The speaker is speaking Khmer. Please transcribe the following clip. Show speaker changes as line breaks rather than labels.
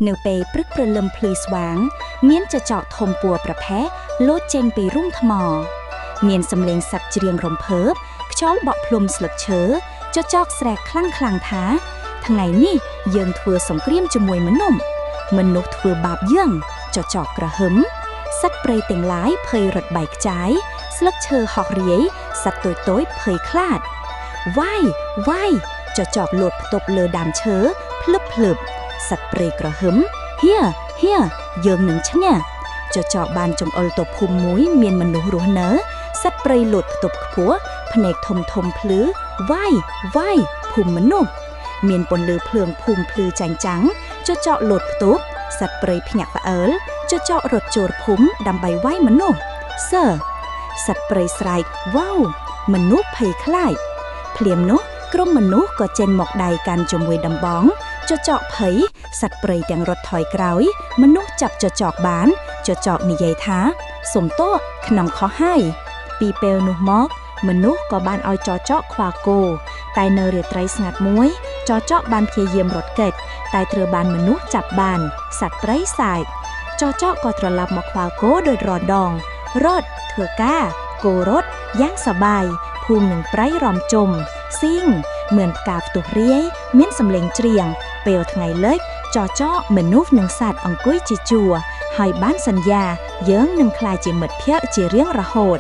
នៅពេលព្រឹកព្រលឹមភ្លឺស្វាងមានចចកធំពួរប្រផេះលោតចេញពីរូងថ្មមានសំឡេងសត្វច្រៀងរំភើបខ្យល់បក់ភ្លុំស្លឹកឈើចចកស្រែកខ្លាំងថាថ្ងៃនេះយើងធ្វើសង្គ្រាមជាមួយមនុស្សធ្វើបាបយើងចចកក្រហឹមសត្វព្រៃទាំងឡាយភ័យរត់បែកខ្ចាយស្លឹកឈើហោះរាយសត្វតូចភ័យខ្លាចវាយចចកលោតផ្ទប់លើដើមឈើភ្លឹបសត្វព្រៃក្រហឹមហៀយើងនឹងឈ្នះចចកបានចង្អុលទៅភូមិមួយមានមនុស្សរស់នៅសត្វព្រៃលោតផ្ទប់ខ្ពស់ភ្នែកធំភ្លឺវាយភូមិមនុស្សមានពន្លឺភ្លើងភូមិភ្លឺចាញ់ចាំងចចកលោតផ្ទប់សត្វព្រៃភ្ញាក់ផ្អើលចចករត់ចូលភូមិដើម្បីវាយមនុស្សសត្វព្រៃស្រែកវ៉ាវមនុស្សភ័យខ្លាចភ្លាមនោះក្រុមមនុស្សក៏ចេញមកដៃកាន់ជាមួយដំបងចចកភ័យសត្វព្រៃទាំងរត់ថយក្រោយមនុស្សចាប់ចចកបានចចកនិយាយថាសុំទោសខ្ញុំខុសហើយពីពេលនោះមកមនុស្សក៏បានឲ្យចចកខ្វាគោតែនៅរាត្រីស្ងាត់មួយចចកបានព្យាយាមរត់គេចតែត្រូវបានមនុស្សចាប់បានសត្វព្រៃសើចចចកក៏ត្រឡប់មកខ្វាគោដោយរដងរត់ធ្វើការគោរត់យ៉ាងសប្បាយភូមិនឹងព្រៃរំជុំស៊ីងเหมือนផ្កាផ្ទុះរាយមានសម្លេងច្រៀងពេលថ្ងៃលិចចចកមនុស្សនិងសត្វអង្គុយជាជួរហើយបានសន្យាយើងនឹងក្លាយជាមិត្តភក្តិជារៀងរហូត